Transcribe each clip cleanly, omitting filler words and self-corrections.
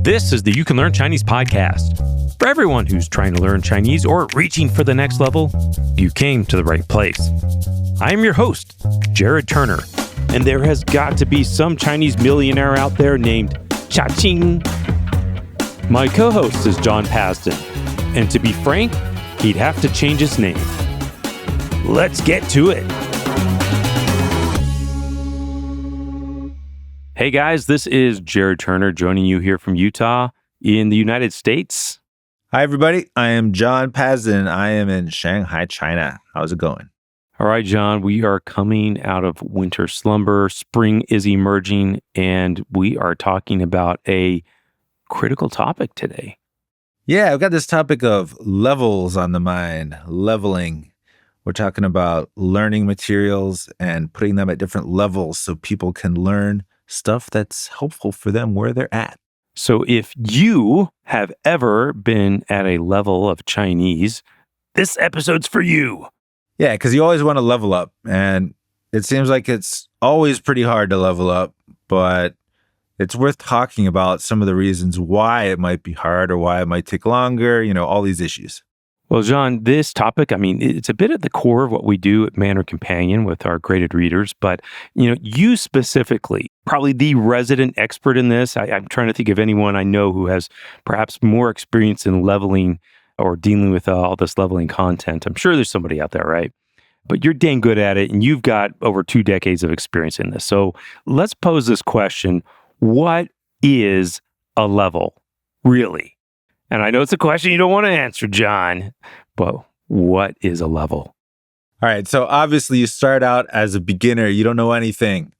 This is the You Can Learn Chinese podcast. For everyone who's trying to learn Chinese or reaching for the next level, you came to the right place. I am your host, Jared Turner, and there has got to be some Chinese millionaire out there named Cha-Ching. My co-host is John Pasden, and to be frank, he'd have to change his name. Let's get to it. Hey guys, this is Jared Turner joining you here from Utah in the United States. Hi everybody, I am John Pasden. I am in Shanghai, China. How's it going? All right, John, we are coming out of winter slumber. Spring is emerging, and we are talking about a critical topic today. Yeah, I've got this topic of levels on the mind, leveling. We're talking about learning materials and putting them at different levels so people can learn stuff that's helpful for them where they're at. So if you have ever been at a level of Chinese, this episode's for you. Yeah, because you always want to level up. And it seems like it's always pretty hard to level up, but it's worth talking about some of the reasons why it might be hard or why it might take longer, all these issues. Well, John, this topic, it's a bit at the core of what we do at Mandarin Companion with our graded readers, but, you specifically, probably the resident expert in this. I'm trying to think of anyone I know who has perhaps more experience in leveling or dealing with all this leveling content. I'm sure there's somebody out there, right? But you're dang good at it, and you've got over 2 decades of experience in this. So let's pose this question. What is a level, really? And I know it's a question you don't want to answer, John, but what is a level? All right, so obviously you start out as a beginner, you don't know anything,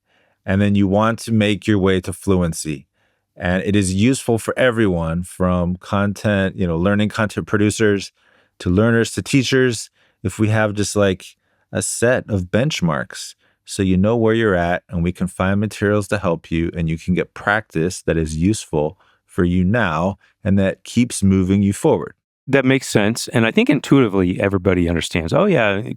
and then you want to make your way to fluency. And it is useful for everyone from content, learning content producers to learners to teachers, if we have just like a set of benchmarks so you know where you're at and we can find materials to help you and you can get practice that is useful for you now and that keeps moving you forward. That makes sense. And I think intuitively everybody understands,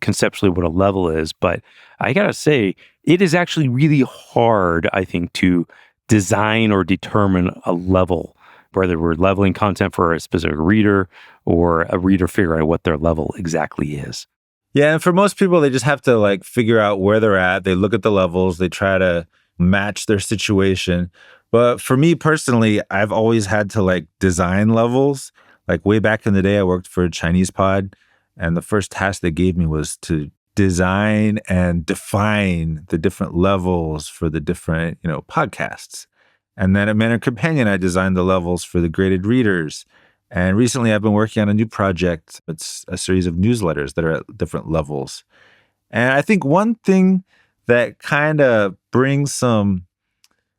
conceptually what a level is. But I got to say, it is actually really hard, I think, to design or determine a level, whether we're leveling content for a specific reader or a reader figure out what their level exactly is. Yeah, and for most people, they just have to figure out where they're at. They look at the levels, they try to match their situation. But for me personally, I've always had to design levels. Way back in the day, I worked for ChinesePod, and the first task they gave me was to design and define the different levels for the different, podcasts. And then at Mandarin Companion, I designed the levels for the graded readers. And recently I've been working on a new project. It's a series of newsletters that are at different levels. And I think one thing that kind of brings some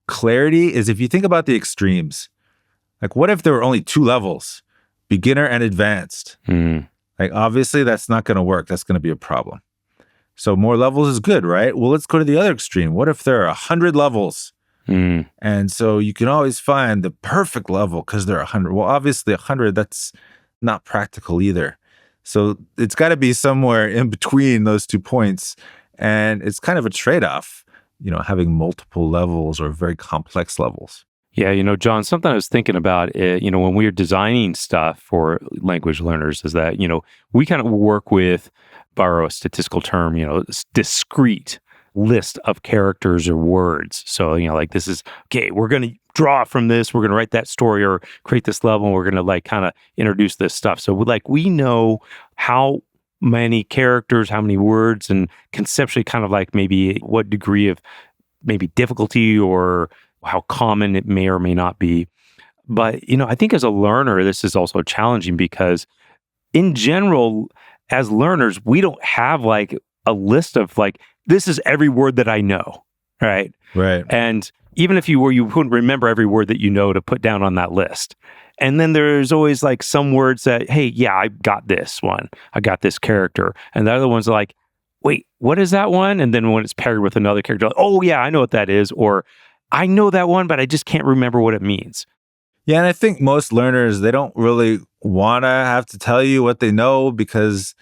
clarity is if you think about the extremes. What if there were only 2 levels, beginner and advanced? Obviously that's not going to work. That's going to be a problem. So more levels is good, right? Well, let's go to the other extreme. What if there are 100 levels? And so you can always find the perfect level because there are 100. Well, obviously 100, that's not practical either. So it's got to be somewhere in between those 2 points. And it's kind of a trade-off, having multiple levels or very complex levels. Yeah, John, something I was thinking about, when we are designing stuff for language learners is that, we kind of work with, borrow a statistical term, discrete list of characters or words. So, this is, okay, we're going to draw from this, we're going to write that story or create this level, and we're going to kind of introduce this stuff. So we know how many characters, how many words, and conceptually kind of maybe what degree of maybe difficulty or how common it may or may not be. But, I think as a learner, this is also challenging because in general, as learners, we don't have a list of this is every word that I know, right? Right. And even if you wouldn't remember every word that you know to put down on that list. And then there's always some words that, hey, yeah, I got this one. I got this character. And the other ones are wait, what is that one? And then when it's paired with another character, oh yeah, I know what that is. Or I know that one, but I just can't remember what it means. Yeah, and I think most learners, they don't really want to have to tell you what they know because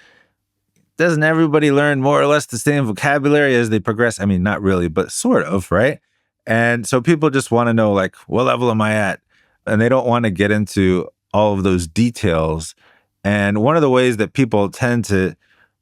doesn't everybody learn more or less the same vocabulary as they progress? I mean, not really, but sort of, right? And so people just want to know, what level am I at? and they don't want to get into all of those details. And one of the ways that people tend to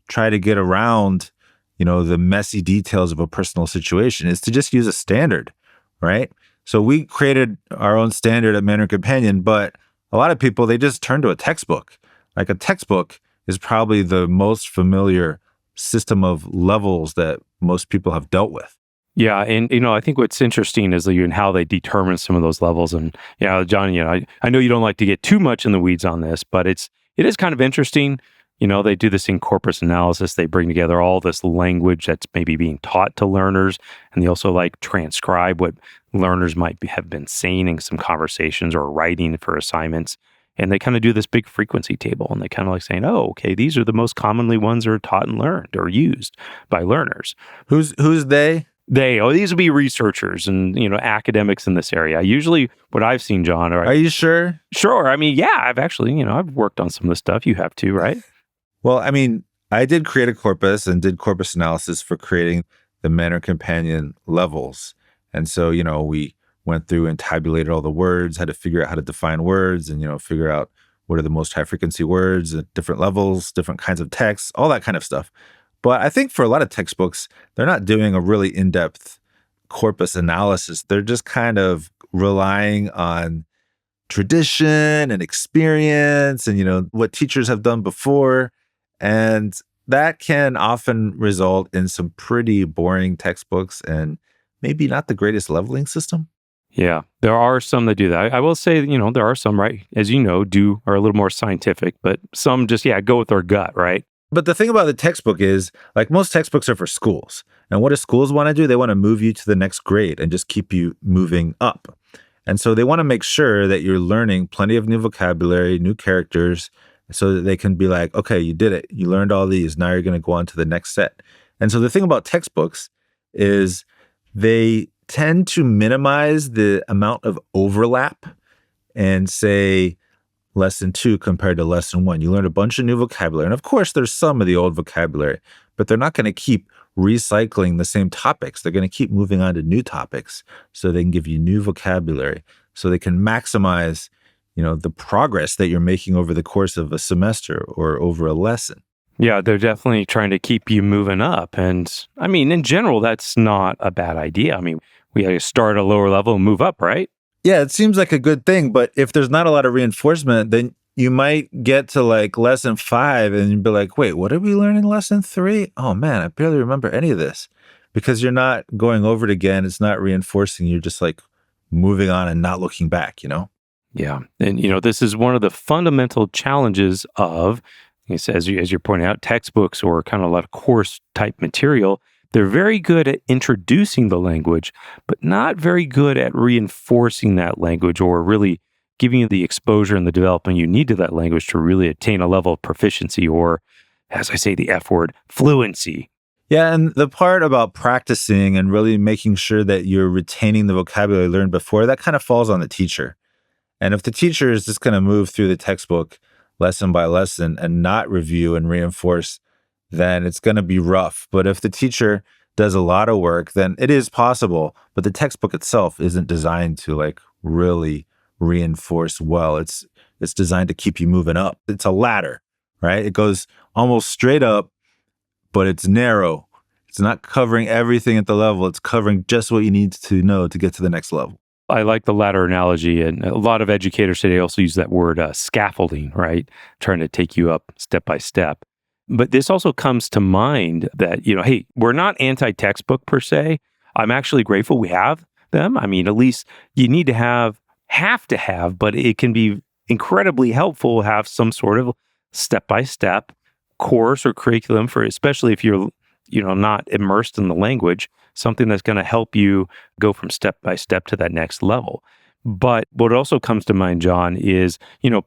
try to get around, the messy details of a personal situation is to just use a standard, right? So we created our own standard at Mandarin Companion, but a lot of people, they just turn to a textbook. Like a textbook is probably the most familiar system of levels that most people have dealt with. Yeah, and I think what's interesting is even how they determine some of those levels. And John, I know you don't like to get too much in the weeds on this, but it is kind of interesting. They do this in corpus analysis. They bring together all this language that's maybe being taught to learners, and they also transcribe what learners have been saying in some conversations or writing for assignments. And they kind of do this big frequency table, and they kind of saying, oh, okay, these are the most commonly ones that are taught and learned or used by learners. Who's they? These would be researchers and, academics in this area. Usually what I've seen, John. Are you sure? Sure. I mean, yeah, I've actually, I've worked on some of the stuff. You have too, right? Well, I mean, I did create a corpus and did corpus analysis for creating the Mandarin Companion levels. And so, we went through and tabulated all the words, had to figure out how to define words and, figure out what are the most high frequency words at different levels, different kinds of texts, all that kind of stuff. But I think for a lot of textbooks, they're not doing a really in-depth corpus analysis. They're just kind of relying on tradition and experience and, what teachers have done before. And that can often result in some pretty boring textbooks and maybe not the greatest leveling system. Yeah, there are some that do that. I will say, there are some, right, as are a little more scientific, but some just, go with their gut, right? But the thing about the textbook is, most textbooks are for schools. And what do schools want to do? They want to move you to the next grade and just keep you moving up. And so they want to make sure that you're learning plenty of new vocabulary, new characters, so that they can be like, okay, you did it. You learned all these. Now you're going to go on to the next set. And so the thing about textbooks is they tend to minimize the amount of overlap and say, lesson 2 compared to lesson 1. You learn a bunch of new vocabulary. And of course, there's some of the old vocabulary, but they're not going to keep recycling the same topics. They're going to keep moving on to new topics so they can give you new vocabulary, so they can maximize, the progress that you're making over the course of a semester or over a lesson. Yeah, they're definitely trying to keep you moving up. And I mean, in general, that's not a bad idea. I mean, we start at a lower level and move up, right? Yeah, it seems like a good thing, but if there's not a lot of reinforcement, then you might get to lesson 5 and you'd be like, wait, what did we learn in lesson 3? Oh man, I barely remember any of this, because you're not going over it again. It's not reinforcing. You're just moving on and not looking back, Yeah. And, this is one of the fundamental challenges of, as you're pointing out, textbooks or kind of a lot of course type material. They're very good at introducing the language, but not very good at reinforcing that language or really giving you the exposure and the development you need to that language to really attain a level of proficiency or, as I say, the F word, fluency. Yeah, and the part about practicing and really making sure that you're retaining the vocabulary learned before, that kind of falls on the teacher. And if the teacher is just going to move through the textbook lesson by lesson and not review and reinforce, then it's going to be rough. But if the teacher does a lot of work, then it is possible. But the textbook itself isn't designed to really reinforce well. It's designed to keep you moving up. It's a ladder, right? It goes almost straight up, but it's narrow. It's not covering everything at the level. It's covering just what you need to know to get to the next level. I like the ladder analogy, and a lot of educators today also use that word scaffolding, right? Trying to take you up step by step. But this also comes to mind that, hey, we're not anti-textbook per se. I'm actually grateful we have them. I mean, at least you need to have to have, but it can be incredibly helpful to have some sort of step-by-step course or curriculum for, especially if you're, not immersed in the language, something that's going to help you go from step by step to that next level. But what also comes to mind, John, is,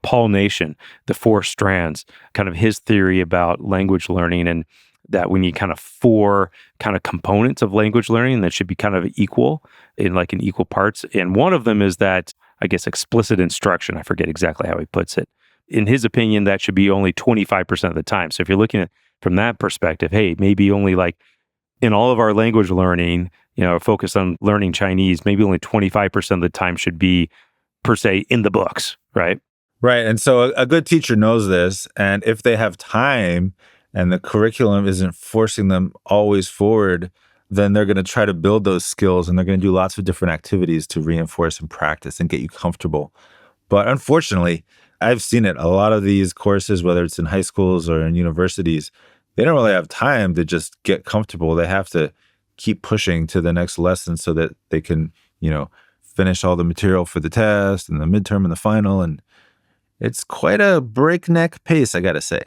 Paul Nation, the 4 strands, kind of his theory about language learning, and that we need kind of 4 kind of components of language learning that should be kind of equal in equal parts. And one of them is that, I guess, explicit instruction. I forget exactly how he puts it. In his opinion, that should be only 25% of the time. So if you're looking at from that perspective, hey, maybe only in all of our language learning, focused on learning Chinese, maybe only 25% of the time should be per se in the books, right? Right. And so a good teacher knows this. And if they have time and the curriculum isn't forcing them always forward, then they're going to try to build those skills and they're going to do lots of different activities to reinforce and practice and get you comfortable. But unfortunately, I've seen it. A lot of these courses, whether it's in high schools or in universities, they don't really have time to just get comfortable. They have to keep pushing to the next lesson so that they can, finish all the material for the test and the midterm and the final. And it's quite a breakneck pace, I got to say.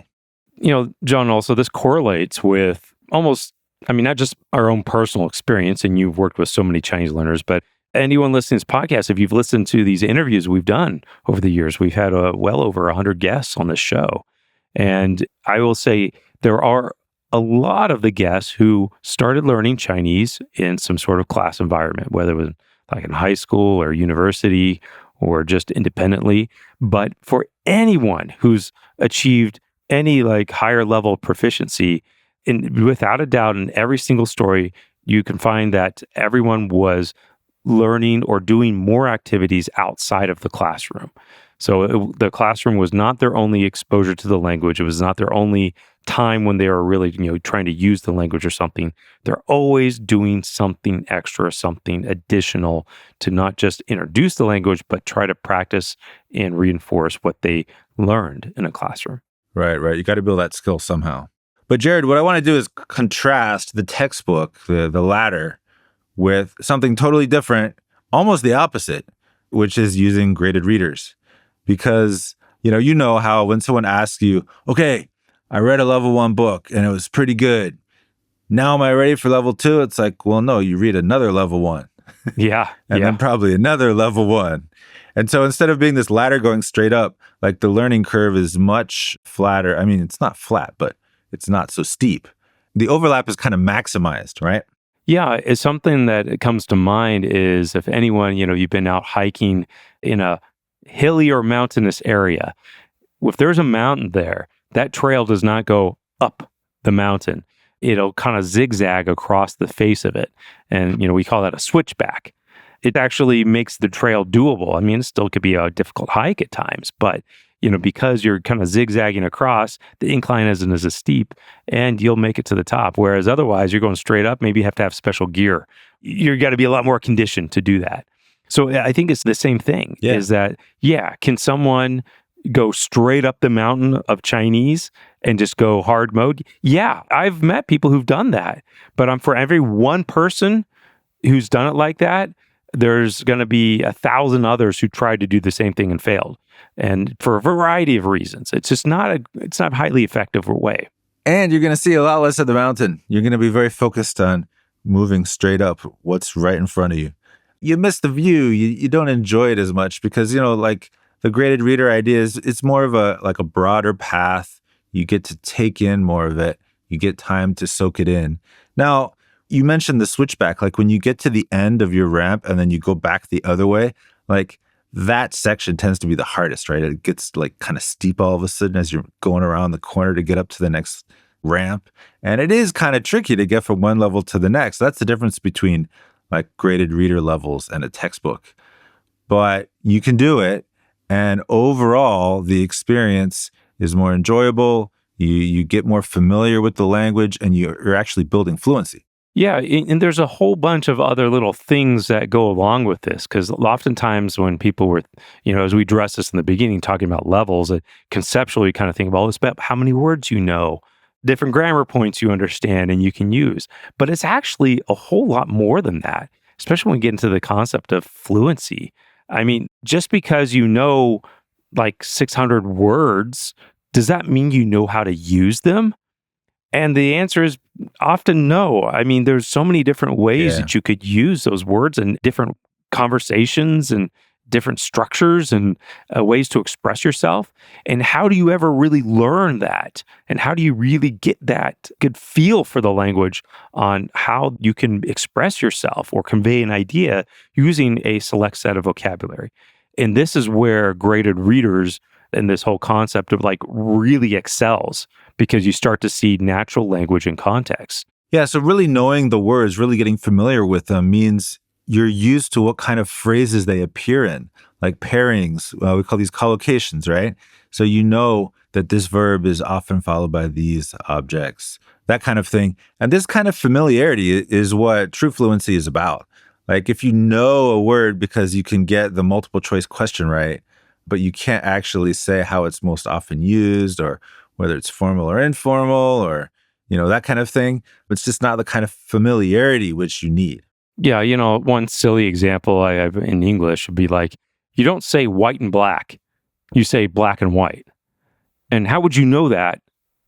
John, also this correlates with almost, not just our own personal experience, and you've worked with so many Chinese learners, but anyone listening to this podcast, if you've listened to these interviews we've done over the years, we've had well over 100 guests on this show. And I will say there are a lot of the guests who started learning Chinese in some sort of class environment, whether it was like in high school or university or just independently. But for anyone who's achieved any like higher level of proficiency, without a doubt, in every single story, you can find that everyone was learning or doing more activities outside of the classroom. So the classroom was not their only exposure to the language. It was not their only time when they were really, trying to use the language or something. They're always doing something extra, something additional to not just introduce the language, but try to practice and reinforce what they learned in a classroom. Right. You got to build that skill somehow. But Jared, what I want to do is contrast the textbook, the latter, with something totally different, almost the opposite, which is using graded readers. Because, you know how when someone asks you, okay, I read a level 1 book and it was pretty good. Now am I ready for level 2? It's like, well, no, you read another level 1. Yeah. And then probably another level 1. And so instead of being this ladder going straight up, like the learning curve is much flatter. It's not flat, but it's not so steep. The overlap is kind of maximized, right? Yeah, it's something that comes to mind is if anyone, you've been out hiking in a hilly or mountainous area, if there's a mountain there, that trail does not go up the mountain. It'll kind of zigzag across the face of it. And, we call that a switchback. It actually makes the trail doable. It still could be a difficult hike at times, but because you're kind of zigzagging across, the incline isn't as steep and you'll make it to the top. Whereas otherwise you're going straight up, maybe you have to have special gear. You've got to be a lot more conditioned to do that. So I think it's the same thing is that, can someone go straight up the mountain of Chinese and just go hard mode? Yeah, I've met people who've done that, but for every one person who's done it like that, there's going to be 1,000 others who tried to do the same thing and failed. And for a variety of reasons, it's just it's not a highly effective way. And you're going to see a lot less of the mountain. You're going to be very focused on moving straight up what's right in front of you. You miss the view. You don't enjoy it as much because, like the graded reader idea is it's more of a broader path. You get to take in more of it. You get time to soak it in. Now, you mentioned the switchback, like when you get to the end of your ramp and then you go back the other way, like that section tends to be the hardest, right? It gets like kind of steep all of a sudden as you're going around the corner to get up to the next ramp. And it is kind of tricky to get from one level to the next. That's the difference between like graded reader levels and a textbook. But you can do it. And overall, the experience is more enjoyable. You get more familiar with the language and you're actually building fluency. Yeah, and there's a whole bunch of other little things that go along with this, because oftentimes when people were, as we addressed this in the beginning, talking about levels, conceptually kind of think about, it's about how many words you know, different grammar points you understand and you can use. But it's actually a whole lot more than that, especially when we get into the concept of fluency. Just because you know like 600 words, does that mean you know how to use them? And the answer is often no. There's so many different ways that you could use those words and different conversations and different structures and ways to express yourself. And how do you ever really learn that? And how do you really get that good feel for the language on how you can express yourself or convey an idea using a select set of vocabulary? And this is where graded readers and this whole concept of like really excels, because you start to see natural language and context. Yeah, so really knowing the words, really getting familiar with them means you're used to what kind of phrases they appear in, like pairings. We call these collocations, right? So you know that this verb is often followed by these objects, that kind of thing. And this kind of familiarity is what true fluency is about. Like if you know a word because you can get the multiple choice question right, but you can't actually say how it's most often used or whether it's formal or informal or, that kind of thing. It's just not the kind of familiarity which you need. Yeah, one silly example I have in English would be like, you don't say white and black, you say black and white. And how would you know that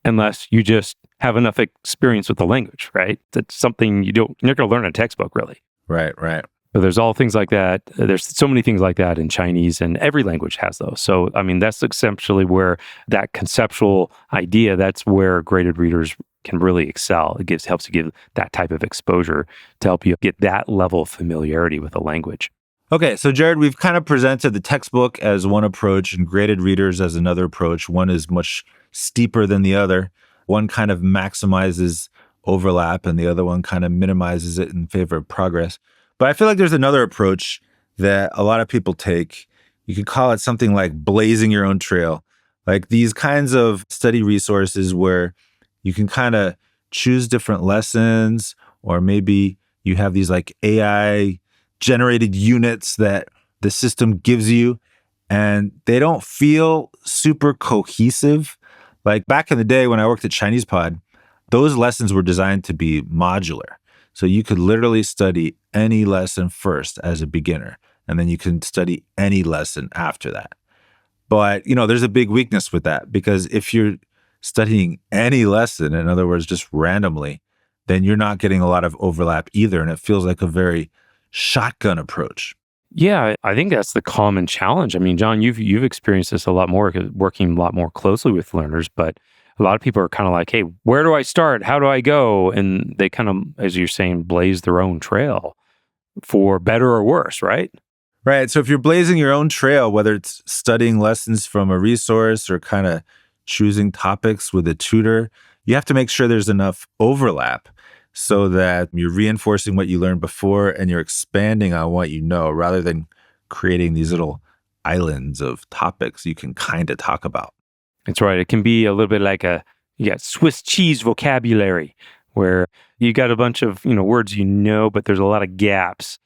unless you just have enough experience with the language, right? That's something you're not going to learn in a textbook, really. Right, right. But there's all things like that. There's so many things like that in Chinese, and every language has those. So, I mean, that's essentially where that conceptual idea, that's where graded readers can really excel. It helps to give that type of exposure to help you get that level of familiarity with the language. Okay, so Jared, we've kind of presented the textbook as one approach and graded readers as another approach. One is much steeper than the other. One kind of maximizes overlap and the other one kind of minimizes it in favor of progress. But I feel like there's another approach that a lot of people take. You could call it something like blazing your own trail. Like these kinds of study resources where you can kind of choose different lessons, or maybe you have these like AI generated units that the system gives you, and they don't feel super cohesive. Like back in the day when I worked at ChinesePod, those lessons were designed to be modular. So you could literally study any lesson first as a beginner, and then you can study any lesson after that. But, there's a big weakness with that, because if you're studying any lesson, in other words, just randomly, then you're not getting a lot of overlap either. And it feels like a very shotgun approach. Yeah, I think that's the common challenge. I mean, John, you've experienced this a lot more, working a lot more closely with learners, but a lot of people are kind of like, hey, where do I start? How do I go? And they kind of, as you're saying, blaze their own trail for better or worse, right? Right. So if you're blazing your own trail, whether it's studying lessons from a resource or kind of choosing topics with a tutor, you have to make sure there's enough overlap so that you're reinforcing what you learned before and you're expanding on what you know, rather than creating these little islands of topics you can kind of talk about. That's right. It can be a little bit like you got Swiss cheese vocabulary, where you got a bunch of, words but there's a lot of gaps.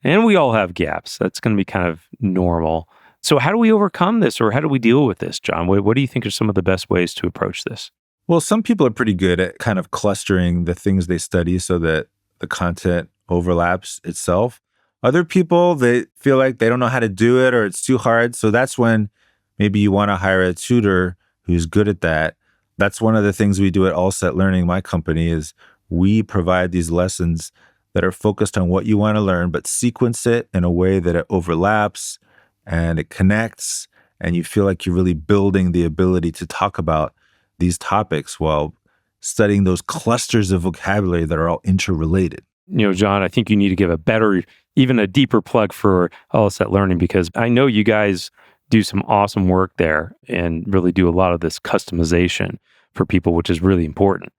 And we all have gaps. That's going to be kind of normal. So how do we overcome this, or how do we deal with this, John? What do you think are some of the best ways to approach this? Well, some people are pretty good at kind of clustering the things they study so that the content overlaps itself. Other people, they feel like they don't know how to do it or it's too hard. So that's when maybe you want to hire a tutor who's good at that. That's one of the things we do at All Set Learning, my company, is we provide these lessons that are focused on what you want to learn, but sequence it in a way that it overlaps and it connects, and you feel like you're really building the ability to talk about these topics while studying those clusters of vocabulary that are all interrelated. John, I think you need to give even a deeper plug for All Set Learning, because I know you guys do some awesome work there and really do a lot of this customization for people, which is really important.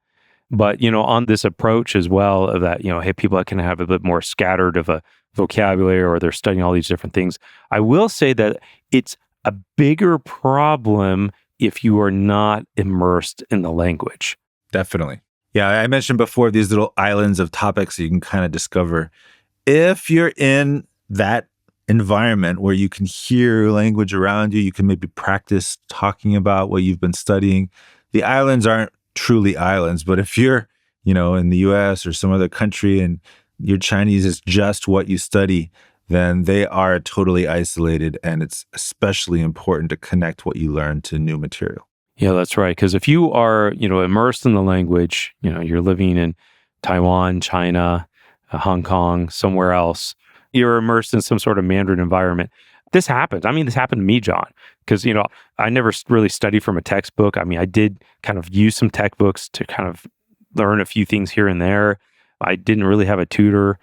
But, on this approach as well of that, hey, people that can have a bit more scattered of a vocabulary, or they're studying all these different things. I will say that it's a bigger problem if you are not immersed in the language. Definitely. Yeah, I mentioned before these little islands of topics you can kind of discover. If you're in that environment where you can hear language around you, you can maybe practice talking about what you've been studying. The islands aren't truly islands, but if you're, in the US or some other country and your Chinese is just what you study, then they are totally isolated, and it's especially important to connect what you learn to new material. Yeah, that's right. Because if you are, immersed in the language, you're living in Taiwan, China, Hong Kong, somewhere else, you're immersed in some sort of Mandarin environment. This happens. I mean, this happened to me, John, because, I never really studied from a textbook. I mean, I did kind of use some textbooks to kind of learn a few things here and there. I didn't really have a tutor.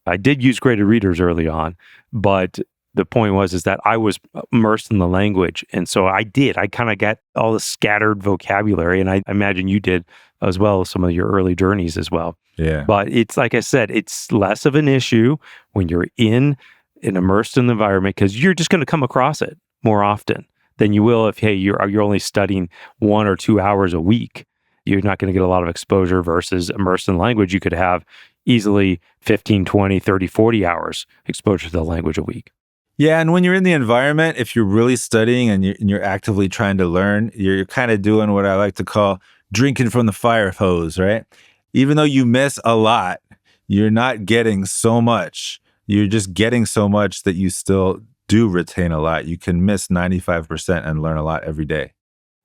I did use graded readers early on, but the point was is that I was immersed in the language. And so I kind of got all the scattered vocabulary. And I imagine you did as well, some of your early journeys as well. Yeah. But it's like I said, it's less of an issue when you're in and immersed in the environment because you're just going to come across it more often than you will if, hey, you're only studying 1 or 2 hours a week. You're not going to get a lot of exposure versus immersed in language. You could have easily 15, 20, 30, 40 hours exposure to the language a week. Yeah, and when you're in the environment, if you're really studying and you're actively trying to learn, you're kind of doing what I like to call drinking from the fire hose, right? Even though you miss a lot, you're not getting so much. You're just getting so much that you still do retain a lot. You can miss 95% and learn a lot every day.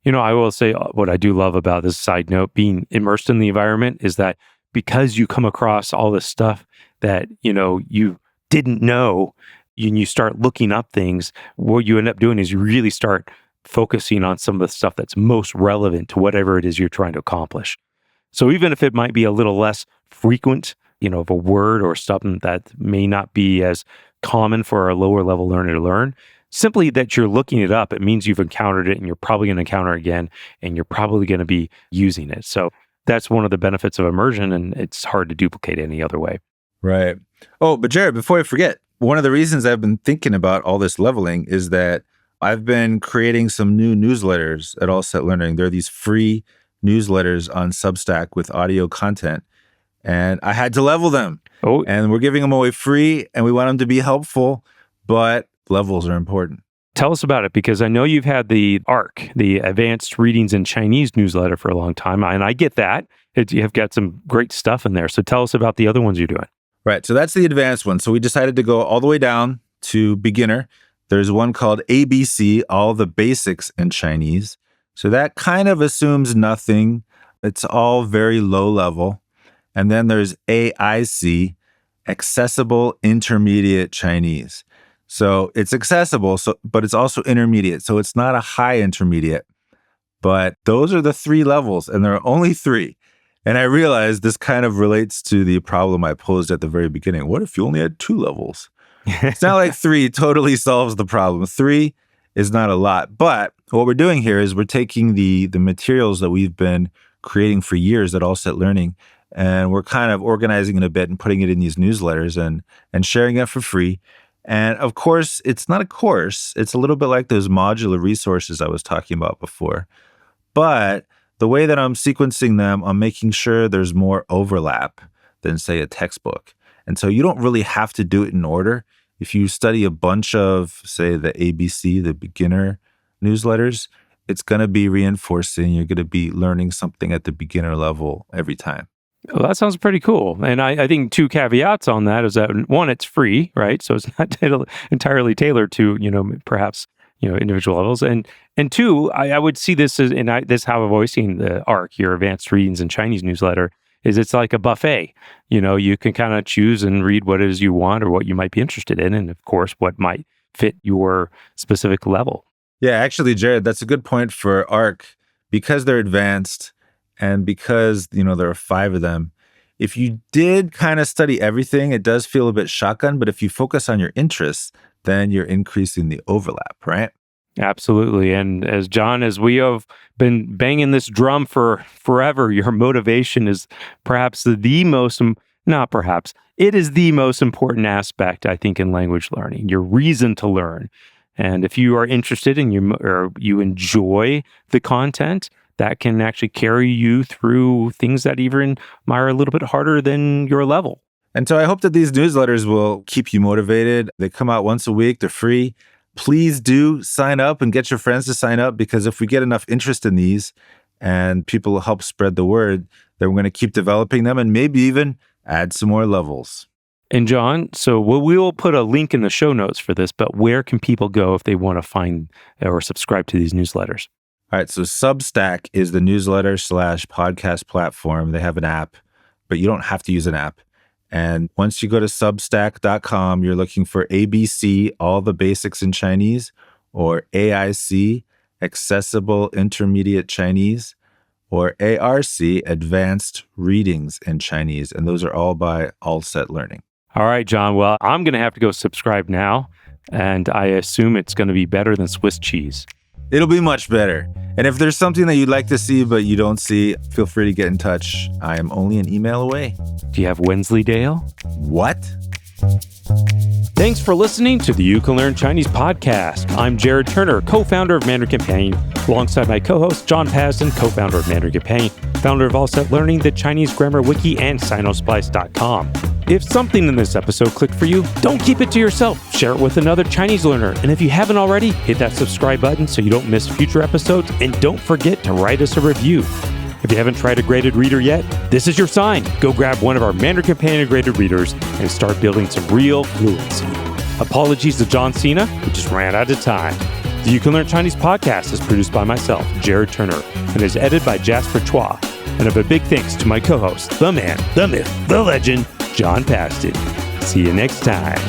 I will say what I do love about this side note, being immersed in the environment, is that because you come across all this stuff that, you didn't know, and you start looking up things, what you end up doing is you really start focusing on some of the stuff that's most relevant to whatever it is you're trying to accomplish. So even if it might be a little less frequent, of a word or something that may not be as common for a lower level learner to learn, simply that you're looking it up, it means you've encountered it and you're probably going to encounter it again, and you're probably going to be using it. So that's one of the benefits of immersion, and it's hard to duplicate any other way. Right. Oh, but Jared, before I forget, one of the reasons I've been thinking about all this leveling is that I've been creating some new newsletters at All Set Learning. There are these free newsletters on Substack with audio content, and I had to level them. Oh, and we're giving them away free, and we want them to be helpful, but levels are important. Tell us about it, because I know you've had the ARC, the Advanced Readings in Chinese newsletter, for a long time, and I get that. You have got some great stuff in there. So tell us about the other ones you're doing. Right. So that's the advanced one. So we decided to go all the way down to beginner. There's one called ABC, All the Basics in Chinese. So that kind of assumes nothing. It's all very low level. And then there's AIC, Accessible Intermediate Chinese. So it's accessible, but it's also intermediate. So it's not a high intermediate. But those are the 3 levels, and there are only 3. And I realized this kind of relates to the problem I posed at the very beginning. What if you only had 2 levels? It's not like 3 totally solves the problem. 3 is not a lot. But what we're doing here is we're taking the materials that we've been creating for years at All Set Learning, and we're kind of organizing it a bit and putting it in these newsletters and sharing it for free. And of course, it's not a course. It's a little bit like those modular resources I was talking about before. But the way that I'm sequencing them, I'm making sure there's more overlap than, say, a textbook. And so you don't really have to do it in order. If you study a bunch of, say, the ABC, the beginner newsletters, it's going to be reinforcing. You're going to be learning something at the beginner level every time. Well, that sounds pretty cool. And I think 2 caveats on that is that, one, it's free, right? So it's not entirely tailored to, perhaps, individual levels. And 2, I would see this as, and this is how I've always seen the ARC, your Advanced Readings in Chinese newsletter, is it's like a buffet. You can kind of choose and read what it is you want or what you might be interested in. And of course, what might fit your specific level. Yeah, actually, Jared, that's a good point for ARC. Because they're advanced, and because, there are 5 of them, if you did kind of study everything, it does feel a bit shotgun. But if you focus on your interests, then you're increasing the overlap, right? Absolutely. And as we have been banging this drum for forever, your motivation is perhaps it is the most important aspect, I think, in language learning, your reason to learn. And if you are interested and you enjoy the content, that can actually carry you through things that even are a little bit harder than your level. And so I hope that these newsletters will keep you motivated. They come out once a week. They're free. Please do sign up and get your friends to sign up, because if we get enough interest in these and people will help spread the word, then we're going to keep developing them and maybe even add some more levels. And John, so we will put a link in the show notes for this, but where can people go if they want to find or subscribe to these newsletters? All right, so Substack is the newsletter/podcast platform. They have an app, but you don't have to use an app. And once you go to substack.com, you're looking for ABC, All the Basics in Chinese, or AIC, Accessible Intermediate Chinese, or ARC, Advanced Readings in Chinese. And those are all by All Set Learning. All right, John. Well, I'm going to have to go subscribe now. And I assume it's going to be better than Swiss cheese. It'll be much better. And if there's something that you'd like to see but you don't see, feel free to get in touch. I am only an email away. Do you have Wensleydale? What? Thanks for listening to the You Can Learn Chinese podcast. I'm Jared Turner, co-founder of Mandarin Companion, alongside my co-host John Pasden, co-founder of Mandarin Companion, founder of All Set Learning, the Chinese Grammar Wiki, and Sinosplice.com. If something in this episode clicked for you, don't keep it to yourself. Share it with another Chinese learner. And if you haven't already, hit that subscribe button so you don't miss future episodes. And don't forget to write us a review. If you haven't tried a graded reader yet, this is your sign. Go grab one of our Mandarin Companion graded readers and start building some real fluency. Apologies to John Cena, who just ran out of time. The You Can Learn Chinese podcast is produced by myself, Jared Turner, and is edited by Jasper Chua. And of a big thanks to my co-host, the man, the myth, the legend, John Pasden. See you next time.